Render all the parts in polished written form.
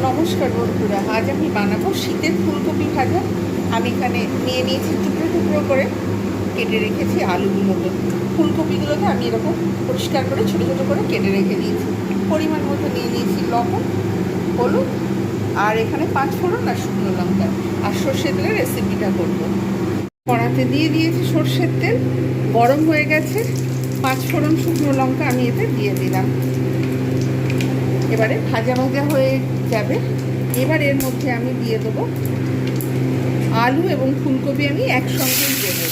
নমস্কার বন্ধুরা, আজ আমি বানাবো শীতের ফুলকপি ভাজা। আমি এখানে নিয়ে নিয়েছি টুকরো টুকরো করে কেটে রেখেছি আলুগুলোকে। ফুলকপিগুলোকে আমি এরকম পরিষ্কার করে ছোটো ছোটো করে কেটে রেখে দিয়েছি। পরিমাণ মতো নিয়ে নিয়েছি লবণ, হলুদ, আর এখানে 5 ফোড়ন আর শুকনো লঙ্কা আর সর্ষের তেলের রেসিপিটা করব। কড়াতে দিয়ে দিয়েছি সর্ষের তেল, গরম হয়ে গেছে। 5 ফোড়ন শুকনো লঙ্কা আমি এতে দিয়ে দিলাম। এবারে ভাজা ভাজা হয়ে যাবে। এবার এর মধ্যে আমি দিয়ে দেবো আলু এবং ফুলকপি, আমি একসঙ্গেই দেবো।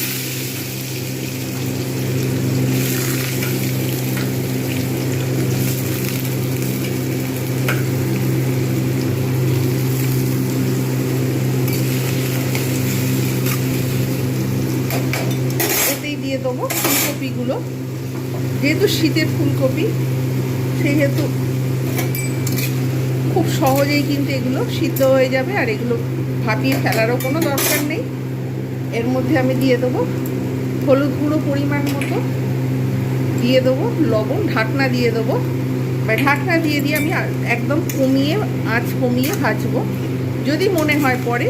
এতেই দিয়ে দেবো ফুলকপিগুলো। যেহেতু শীতের ফুলকপি, সেহেতু খুব সহজেই কিন্তু এগুলো সিদ্ধ হয়ে যাবে, আর এগুলো ভাপিয়ে ফেলারও কোনো দরকার নেই। এর মধ্যে আমি দিয়ে দেবো হলুদ গুঁড়ো পরিমাণ মতো, দিয়ে দেবো লবণ, ঢাকনা দিয়ে দেবো। ঢাকনা দিয়ে আমি একদম কমিয়ে, আঁচ কমিয়ে ভাজবো। যদি মনে হয় পরে,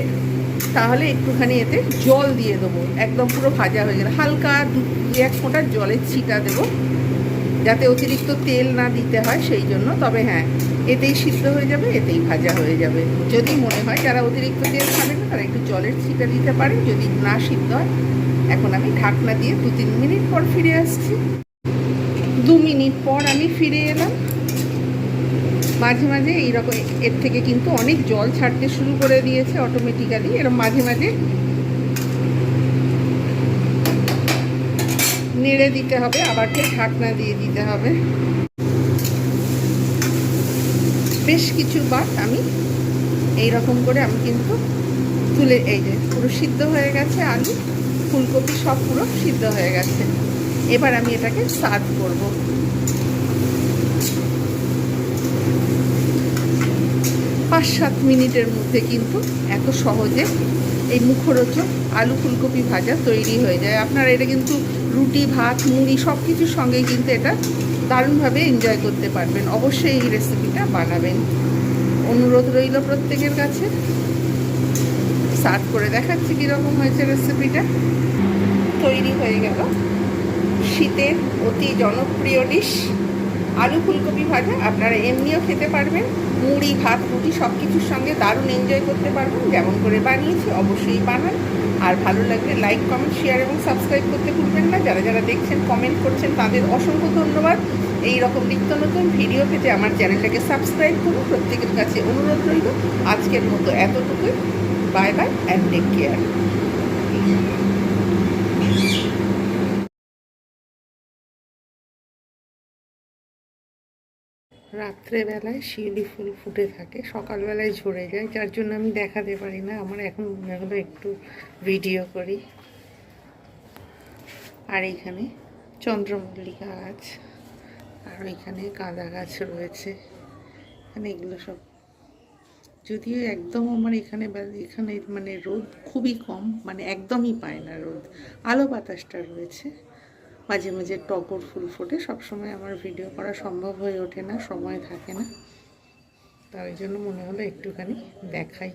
তাহলে একটুখানি এতে জল দিয়ে দেবো। একদম পুরো ভাজা হয়ে গেলে হালকা 2-1 ফোঁটা জলের ছিটা দেবো, যাতে অতিরিক্ত তেল না দিতে হয় সেই জন্য। তবে হ্যাঁ, এতেই সিদ্ধ হয়ে যাবে, এতেই ভাজা হয়ে যাবে। যদি মনে হয় যারা অতিরিক্ত তেল খাবে না, তারা একটু জলের ছিটা দিতে পারে যদি না সিদ্ধ হয়। এখন আমি ঢাকনা দিয়ে 2-3 মিনিট পর ফিরে আসছি। 2 মিনিট পর আমি ফিরে এলাম। মাঝে মাঝে এইরকম এর থেকে কিন্তু অনেক জল ছাড়তে শুরু করে দিয়েছে অটোমেটিক্যালি। এরকম মাঝে মাঝে নেড়ে দিতে হবে, আবার ফের ঢাকনা দিয়ে দিতে হবে। বেশ কিছুবার আমি এইরকম করে আমি কিন্তু তুলে, এই যে পুরো সিদ্ধ হয়ে গেছে, আলু ফুলকপি সব পুরো সিদ্ধ হয়ে গেছে। এবার আমি এটাকে সার্ভ করব। 5-7 মিনিটের মধ্যে কিন্তু এত সহজে এই মুখরোচক আলু ফুলকপি ভাজা তৈরি হয়ে যায়। আপনারা এটা কিন্তু রুটি, ভাত, মুড়ি সব কিছুর সঙ্গেই কিন্তু এটা দারুণভাবে এনজয় করতে পারবেন। অবশ্যই এই রেসিপিটা বানাবেন, অনুরোধ রইল প্রত্যেকের কাছে। সার্ভ করে দেখাচ্ছি কীরকম হয়েছে রেসিপিটা। তৈরি হয়ে গেল শীতের অতি জনপ্রিয় ডিশ আলু ফুলকপি ভাজা। আপনারা এমনিও খেতে পারবেন, মুড়ি, ভাত, রুটি সব কিছুর সঙ্গে দারুণ এনজয় করতে পারবেন। যেমন করে বানিয়েছি অবশ্যই বানান। আর ভালো লাগলে লাইক, কমেন্ট, শেয়ার এবং সাবস্ক্রাইব করতে ভুলবেন না। যারা যারা দেখছেন, কমেন্ট করছেন, তাদের অসংখ্য ধন্যবাদ। এই রকম নিত্য নতুন ভিডিও পেতে আমার চ্যানেলটাকে সাবস্ক্রাইব করুন। প্রত্যেকের কাছে অনুরোধ রইল। আজকের মতো এতটুকুই। Bye bye and take care. রাত্রেবেলায় শিউলি ফুল ফুটে থাকে, সকালবেলায় ঝরে যায়, যার জন্য আমি দেখাতে পারি না। আমার এখন মনে হলো একটু ভিডিও করি। আর এইখানে চন্দ্রমল্লিকা গাছ, আর ওইখানে গাঁদা গাছ রয়েছে। এখানে এগুলো সব, যদিও একদম আমার এখানে মানে রোদ খুবই কম, মানে একদমই পায় না রোদ, আলো বাতাসটা রয়েছে। মাঝে মাঝে টগর ফুল ফোটে। সবসময় আমার ভিডিও করা সম্ভব হয়ে ওঠে না, সময় থাকে না, তার জন্য মনে হলো একটুখানি দেখাই।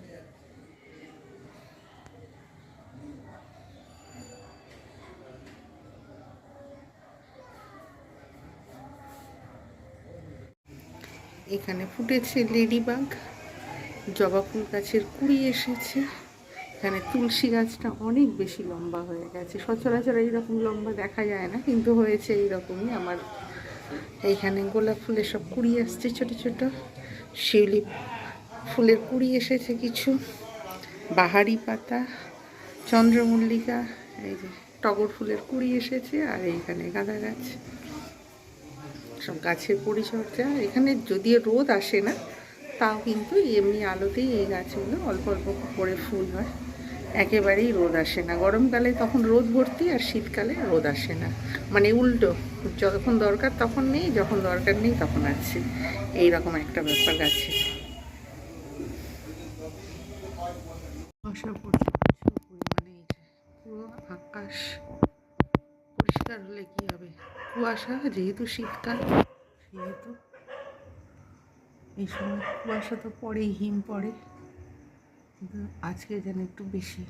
এখানে ফুটেছে লেডিবাগ, জবা ফুল গাছের কুড়ি এসেছে। এখানে তুলসী গাছটা অনেক বেশি লম্বা হয়ে গেছে, সচরাচর এইরকম লম্বা দেখা যায় না, কিন্তু হয়েছে এইরকমই আমার। এইখানে গোলাপ ফুলের সব কুড়ি আসছে, ছোট ছোট শিউলি ফুলের কুড়ি এসেছে কিছু, বাহারি পাতা, চন্দ্রমল্লিকা, এই যে টগর ফুলের কুড়ি এসেছে। আর এইখানে গাঁদা গাছ, সব গাছের পরিচর্যা। এখানে যদিও রোদ আসে না, তাও কিন্তু এমনি আলোতেই এই গাছগুলো অল্প অল্প করে ফুল হয়। একেবারেই রোদ আসে না। গরমকালে তখন রোদ ভর্তি, আর শীতকালে রোদ আসে না, মানে উল্টো। যখন দরকার তখন নেই, যখন দরকার নেই তখন আছে, এই রকম একটা ব্যাপার গাছে। কুয়াশা পড়ছে প্রচুর পরিমাণে। পুরো আকাশ পরিষ্কার হলে কি হবে, কুয়াশা, যেহেতু শীতকাল সেহেতু এই সময় কুয়াশা তো পড়েই, হিম পড়ে, কিন্তু আজকে যেন একটু বেশি।